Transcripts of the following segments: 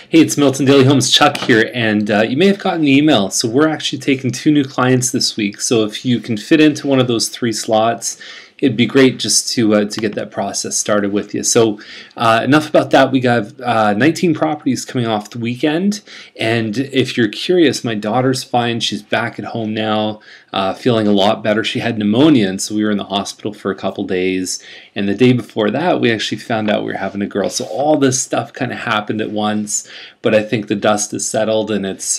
Hey, it's Milton Daily Homes Chuck here, and you may have gotten an email. So we're actually taking 2 new clients this week. So if you can fit into one of those 3 slots, it'd be great just to get that process started with you. So enough about that. We got 19 properties coming off the weekend, and if you're curious, my daughter's fine. She's back at home now, feeling a lot better. She had pneumonia, and so we were in the hospital for a couple days. And the day before that, we actually found out we were having a girl. So all this stuff kind of happened at once, but I think the dust is settled, and it's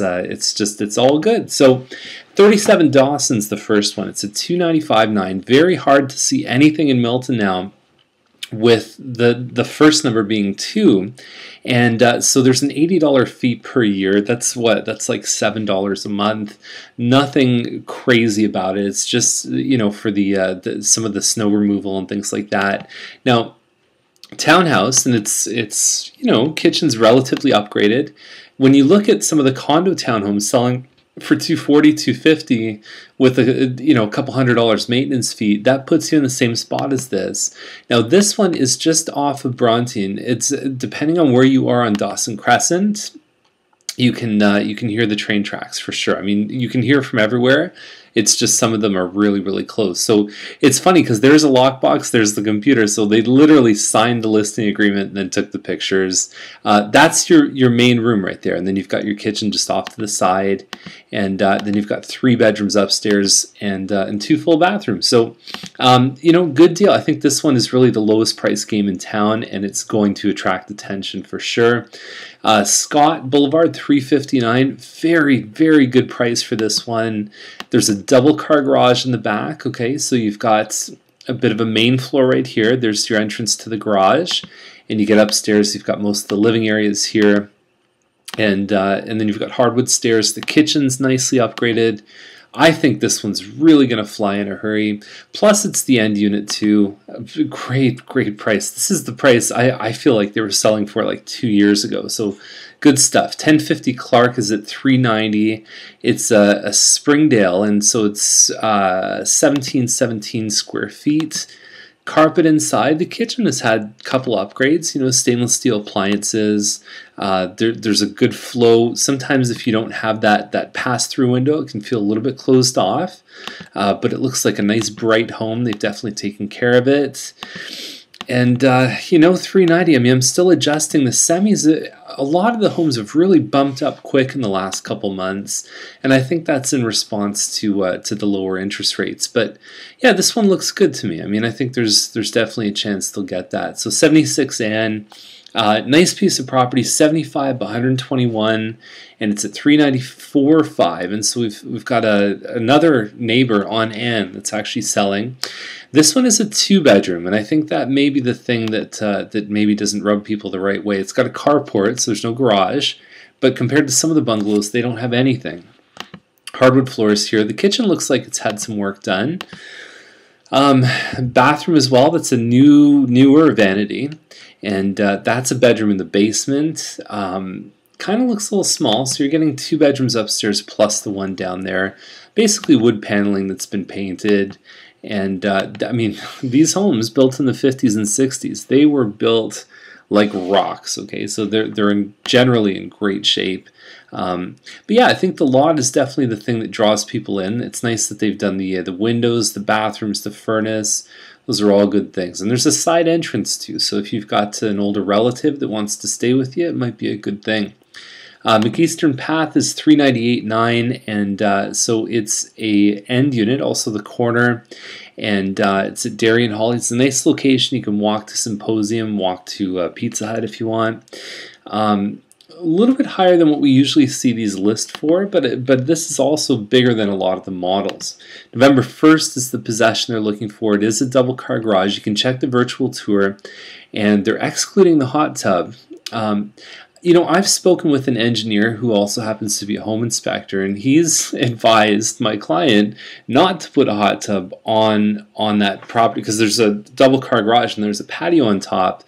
all good. So 37 Dawson's the first one. It's a 295.9. Very hard to see anything in Milton now with the first number being 2. And so there's an $80 fee per year. That's like $7 a month. Nothing crazy about it. It's just, you know, for the some of the snow removal and things like that. Now, townhouse, and it's you know, kitchen's relatively upgraded. When you look at some of the condo townhomes selling for $240, $250 with a couple $100 maintenance fee, that puts you in the same spot as this. Now this one is just off of Bronte. It's depending on where you are on Dawson Crescent, you can hear the train tracks for sure. I mean, you can hear from everywhere. It's just some of them are really, really close. So it's funny because there's a lockbox, there's the computer. So they literally signed the listing agreement and then took the pictures. That's your main room right there. And then you've got your kitchen just off to the side. And then you've got 3 bedrooms upstairs and 2 full bathrooms. So, you know, good deal. I think this one is really the lowest price game in town, and it's going to attract attention for sure. Scott Boulevard, $359. Very, very good price for this one. There's a double car garage in the back. Okay, so you've got a bit of a main floor right here. There's your entrance to the garage, and you get upstairs. You've got most of the living areas here, and then you've got hardwood stairs. The kitchen's nicely upgraded. I think this one's really going to fly in a hurry. Plus, it's the end unit too. Great, great price. This is the price I feel like they were selling for like 2 years ago. So good stuff. 1050 Clark is at $390. It's a Springdale, and so it's 1717 square feet. Carpet inside. The kitchen has had a couple upgrades, you know, stainless steel appliances. There's a good flow. Sometimes if you don't have that pass-through window, it can feel a little bit closed off. But it looks like a nice bright home. They've definitely taken care of it. And, you know, $390, I mean, I'm still adjusting the semis. A lot of the homes have really bumped up quick in the last couple months, and I think that's in response to the lower interest rates. But, yeah, this one looks good to me. I mean, I think there's definitely a chance they'll get that. So 76 Ann, nice piece of property, 75 by 121, and it's at 394.5. And so we've got another neighbor on Ann that's actually selling. This one is a 2-bedroom, and I think that may be the thing that maybe doesn't rub people the right way. It's got a carport, so there's no garage, but compared to some of the bungalows, they don't have anything. Hardwood floors here. The kitchen looks like it's had some work done. Bathroom as well. That's a newer vanity, and that's a bedroom in the basement. Kind of looks a little small, so you're getting 2 bedrooms upstairs plus the one down there. Basically wood paneling that's been painted. And I mean, these homes built in the 50s and 60s, they were built like rocks. Okay, so they're generally in great shape. But yeah, I think the lot is definitely the thing that draws people in. It's nice that they've done the windows, the bathrooms, the furnace. Those are all good things. And there's a side entrance too. So if you've got an older relative that wants to stay with you, it might be a good thing. McEastern Path is 398.9, and so it's a end unit, also the corner, and it's at Darien Hall. It's a nice location. You can walk to Symposium, walk to Pizza Hut if you want. A little bit higher than what we usually see these list for, but this is also bigger than a lot of the models. November 1st is the possession they're looking for. It is a double car garage. You can check the virtual tour, and they're excluding the hot tub. You know, I've spoken with an engineer who also happens to be a home inspector, and he's advised my client not to put a hot tub on that property because there's a double car garage and there's a patio on top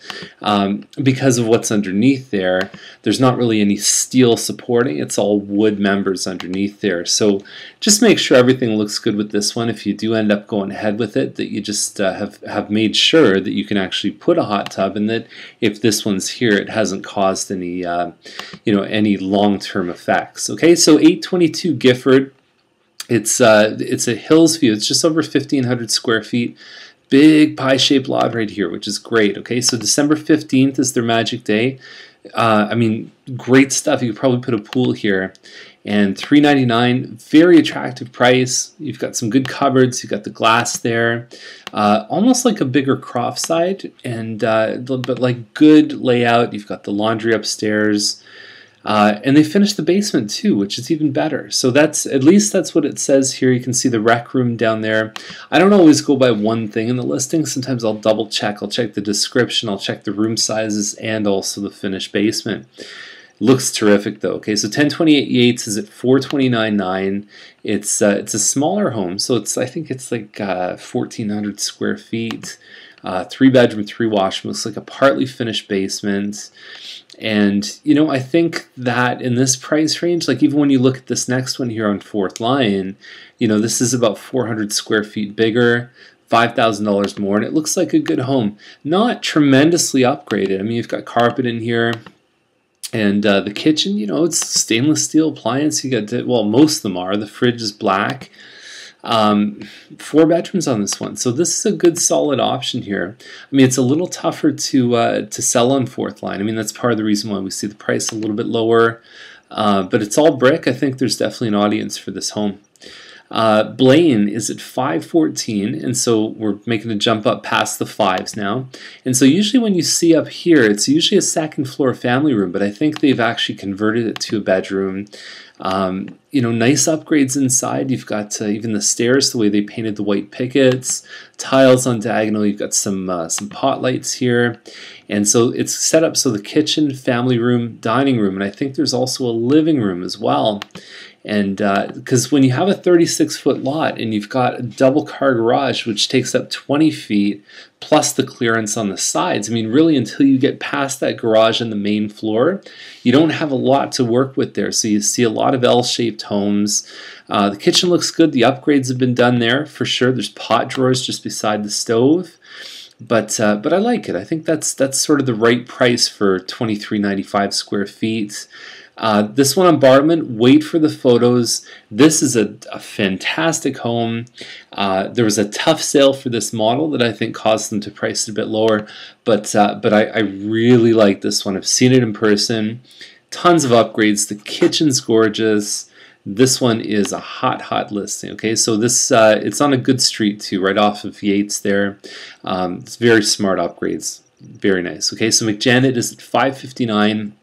because of what's underneath there. There's not really any steel supporting. It's all wood members underneath there. So just make sure everything looks good with this one. If you do end up going ahead with it, that you just have made sure that you can actually put a hot tub, and that if this one's here, it hasn't caused any any long-term effects. Okay, so 822 Gifford. It's a hills view. It's just over 1,500 square feet. Big pie-shaped lot right here, which is great. Okay, so December 15th is their magic day. I mean, great stuff. You could probably put a pool here. And $399, very attractive price. You've got some good cupboards. You've got the glass there. Almost like a bigger croft side, and but like good layout. You've got the laundry upstairs. And they finished the basement too, which is even better. So that's, at least that's what it says here. You can see the rec room down there. I don't always go by one thing in the listing. Sometimes I'll double check. I'll check the description. I'll check the room sizes and also the finished basement. Looks terrific though. Okay, so 1028 Yates is at $429,900. It's a smaller home, so I think it's like 1,400 square feet. 3-bedroom, 3-washroom. Looks like a partly finished basement. And, I think that in this price range, like even when you look at this next one here on Fourth Line, this is about 400 square feet bigger, $5,000 more, and it looks like a good home. Not tremendously upgraded. I mean, you've got carpet in here, and the kitchen, it's stainless steel appliance. You got, well, most of them are. The fridge is black. 4 bedrooms on this one, so this is a good solid option here. I mean, it's a little tougher to sell on Fourth Line. I mean, that's part of the reason why we see the price a little bit lower, but it's all brick. I think there's definitely an audience for this home. Blaine is at 514, and so we're making a jump up past the 5s now. And so usually when you see up here, it's usually a second floor family room, but I think they've actually converted it to a bedroom. Nice upgrades inside. You've got even the stairs, the way they painted the white pickets, tiles on diagonal. You've got some pot lights here, and so it's set up so the kitchen, family room, dining room, and I think there's also a living room as well. And because when you have a 36-foot lot and you've got a double car garage which takes up 20 feet plus the clearance on the sides, I mean, really until you get past that garage and the main floor, you don't have a lot to work with there. So you see a lot of L-shaped homes. The kitchen looks good. The upgrades have been done there for sure. There's pot drawers just beside the stove. But I like it. I think that's sort of the right price for 2,395 square feet. This one on Bartman, wait for the photos. This is a fantastic home. There was a tough sale for this model that I think caused them to price it a bit lower, but I really like this one. I've seen it in person. Tons of upgrades. The kitchen's gorgeous. This one is a hot listing. Okay, so this it's on a good street too, right off of Yates there. It's very smart upgrades. Very nice. Okay, so McJanet is at 559.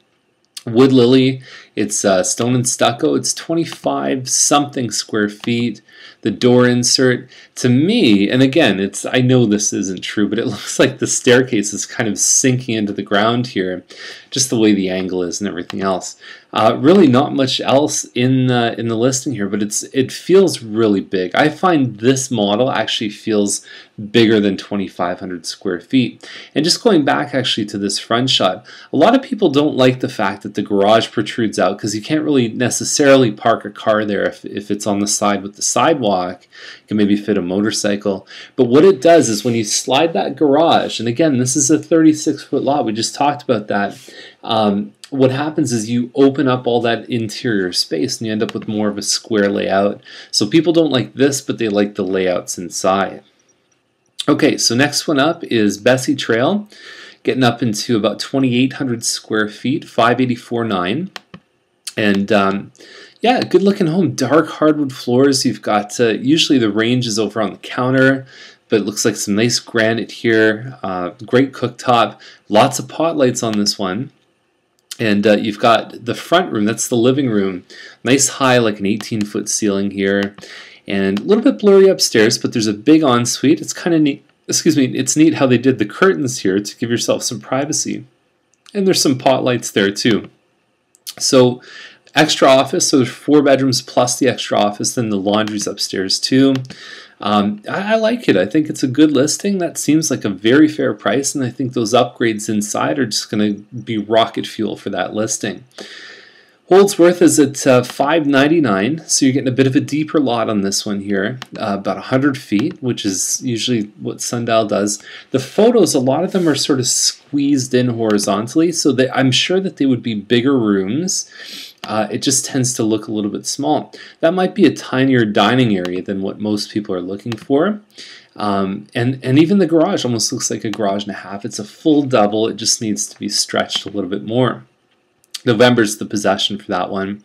Wood Lily, it's stone and stucco. It's 25 something square feet. The door insert, to me, and again, I know this isn't true, but it looks like the staircase is kind of sinking into the ground here, just the way the angle is and everything else. Really not much else in the listing here, but it feels really big. I find this model actually feels bigger than 2,500 square feet. And just going back actually to this front shot, a lot of people don't like the fact that the garage protrudes out because you can't really necessarily park a car there if it's on the side with the sidewalk. You can maybe fit a motorcycle. But what it does is when you slide that garage, and again, this is a 36-foot lot, we just talked about that, what happens is you open up all that interior space and you end up with more of a square layout. So people don't like this, but they like the layouts inside. Okay, so next one up is Bessie Trail, getting up into about 2,800 square feet, 584.9. And yeah, good looking home. Dark hardwood floors. You've got, usually the range is over on the counter, but it looks like some nice granite here. Great cooktop. Lots of pot lights on this one. And you've got the front room, that's the living room. Nice high, like an 18-foot ceiling here. And a little bit blurry upstairs, but there's a big ensuite. It's kind of neat. Excuse me, it's neat how they did the curtains here to give yourself some privacy. And there's some pot lights there too. So extra office, so there's 4 bedrooms plus the extra office, then the laundry's upstairs too. I like it. I think it's a good listing. That seems like a very fair price, and I think those upgrades inside are just going to be rocket fuel for that listing. Holdsworth is at $599, so you're getting a bit of a deeper lot on this one here, about 100 feet, which is usually what Sundial does. The photos, a lot of them are sort of squeezed in horizontally, so I'm sure that they would be bigger rooms. It just tends to look a little bit small. That might be a tinier dining area than what most people are looking for. And even the garage almost looks like a garage and a half. It's a full double. It just needs to be stretched a little bit more. November's the possession for that one.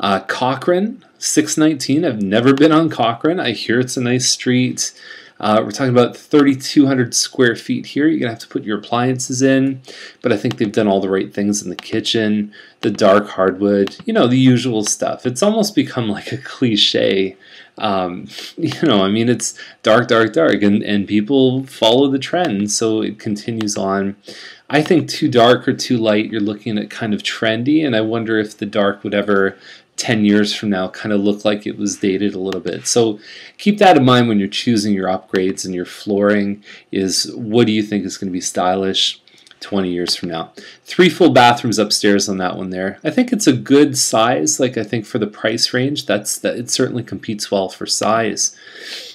Cochrane, $619. I've never been on Cochrane. I hear it's a nice street. We're talking about 3,200 square feet here. You're going to have to put your appliances in, but I think they've done all the right things in the kitchen, the dark hardwood, you know, the usual stuff. It's almost become like a cliche. You know, I mean, it's dark, dark, dark, and people follow the trend, so it continues on. I think too dark or too light, you're looking at kind of trendy, and I wonder if the dark would ever 10 years from now kind of look like it was dated a little bit. So keep that in mind when you're choosing your upgrades and your flooring, is what do you think is going to be stylish 20 years from now. 3 full bathrooms upstairs on that one there. I think it's a good size. Like, I think for the price range, it certainly competes well for size.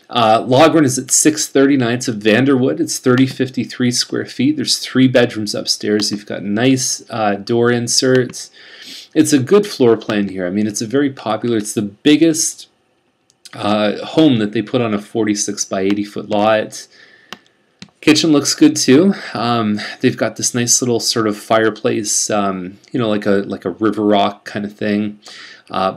Logren is at $639. It's a Vanderwood. It's 3,053 square feet. There's 3 bedrooms upstairs. You've got nice door inserts. It's a good floor plan here. I mean, it's a very popular. It's the biggest home that they put on a 46 by 80 foot lot. Kitchen looks good too. They've got this nice little sort of fireplace, you know, like a river rock kind of thing.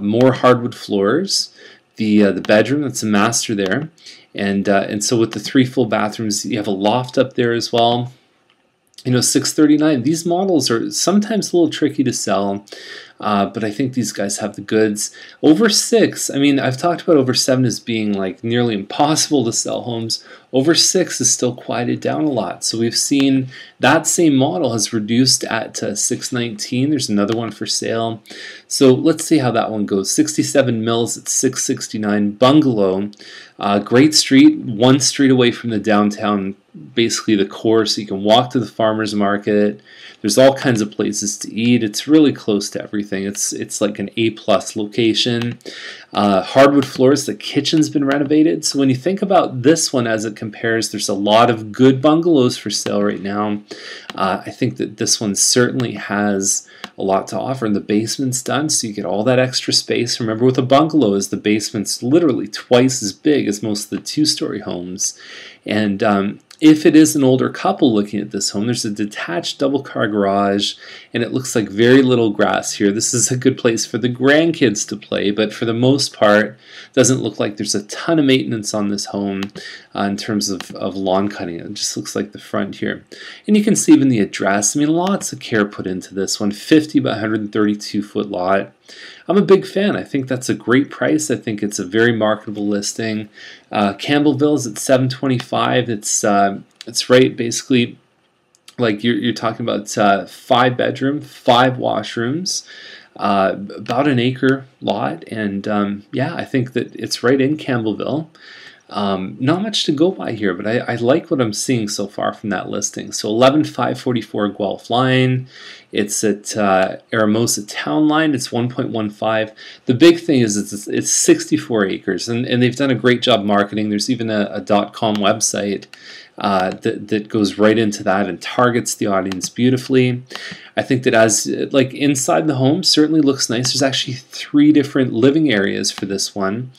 More hardwood floors. The bedroom, that's a master there, and so with the 3 full bathrooms, you have a loft up there as well. You know, $639. These models are sometimes a little tricky to sell, but I think these guys have the goods. Over 6, I mean, I've talked about over 7 as being like nearly impossible to sell homes. Over 6 is still quieted down a lot. So we've seen that same model has reduced at $619. There's another one for sale. So let's see how that one goes. 67 Mills at $669. Bungalow, great street, 1 street away from the downtown, basically the core, so you can walk to the farmer's market. There's all kinds of places to eat. It's really close to everything. It's like an A+ location. Hardwood floors. The kitchen's been renovated. So when you think about this one as it compares, there's a lot of good bungalows for sale right now. I think that this one certainly has a lot to offer, and the basement's done, so you get all that extra space. Remember, with a bungalow, is the basement's literally twice as big as most of the 2-story homes, and if it is an older couple looking at this home, there's a detached double-car garage, and it looks like very little grass here. This is a good place for the grandkids to play, but for the most part, doesn't look like there's a ton of maintenance on this home in terms of lawn cutting. It just looks like the front here. And you can see even the address. I mean, lots of care put into this one. 50 by 132 foot lot. I'm a big fan. I think that's a great price. I think it's a very marketable listing. Campbellville is at $725. It's right, basically, like you're talking about 5 bedroom, 5 washrooms, about an acre lot, and yeah, I think that it's right in Campbellville. Not much to go by here, but I like what I'm seeing so far from that listing. So 11544 Guelph Line. It's at Aramosa Town Line. It's 1.15. The big thing is it's 64 acres, and they've done a great job marketing. There's even a .com website that goes right into that and targets the audience beautifully. I think that as like inside the home certainly looks nice. There's actually 3 different living areas for this one.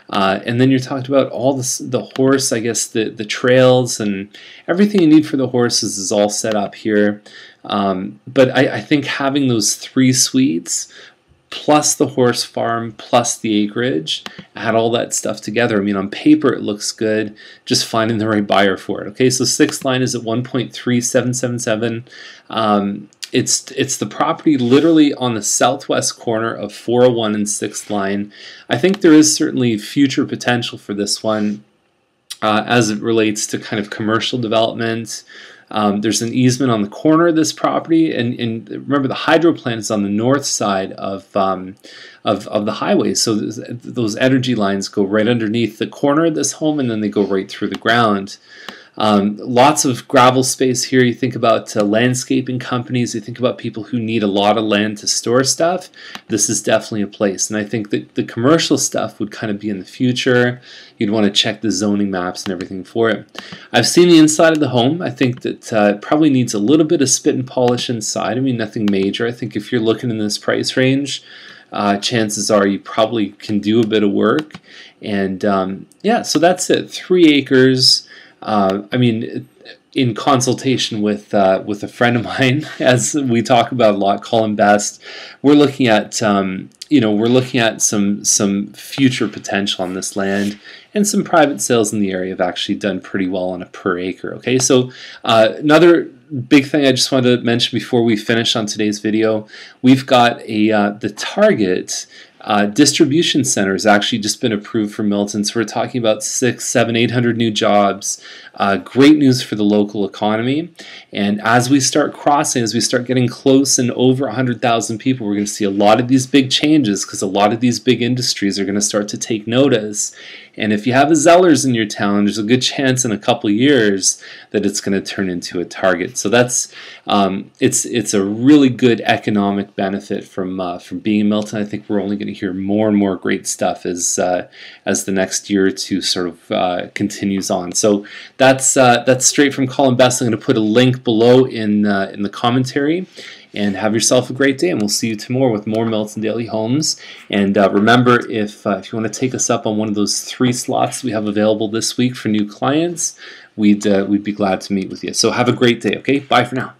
And then you're talking about all the horse, I guess the trails and everything you need for the horses is all set up here. But I think having those 3 suites plus the horse farm plus the acreage, add all that stuff together. I mean, on paper it looks good, just finding the right buyer for it. Okay, so 6th line is at 1.3777. It's the property literally on the southwest corner of 401 and 6th line. I think there is certainly future potential for this one as it relates to kind of commercial development. There's an easement on the corner of this property, and remember the hydro plant is on the north side of the highway. So those energy lines go right underneath the corner of this home, and then they go right through the ground. Lots of gravel space here. You think about landscaping companies, you think about people who need a lot of land to store stuff. This is definitely a place, and I think that the commercial stuff would kind of be in the future. You'd want to check the zoning maps and everything for it. I've seen the inside of the home. I think that it probably needs a little bit of spit and polish inside. I mean, nothing major. I think if you're looking in this price range, chances are you probably can do a bit of work. And yeah, so that's it. 3 acres. I mean, in consultation with a friend of mine, as we talk about a lot, Colin Best, we're looking at we're looking at some future potential on this land, and some private sales in the area have actually done pretty well on a per acre. Okay, so another big thing I just wanted to mention before we finish on today's video, we've got the target distribution center has actually just been approved for Milton, so we're talking about 600, 700, 800 new jobs. Great news for the local economy. And as we start crossing, as we start getting close and over 100,000 people, we're going to see a lot of these big changes, because a lot of these big industries are going to start to take notice. And if you have a Zellers in your town, there's a good chance in a couple of years that it's going to turn into a Target. So that's it's a really good economic benefit from being in Milton. I think we're only going to hear more and more great stuff as the next year or two sort of continues on. So that's straight from Colin Best. I'm going to put a link below in the commentary. And have yourself a great day, and we'll see you tomorrow with more Milton Daily Homes. And remember, if you want to take us up on one of those 3 slots we have available this week for new clients, we'd be glad to meet with you. So have a great day, okay? Bye for now.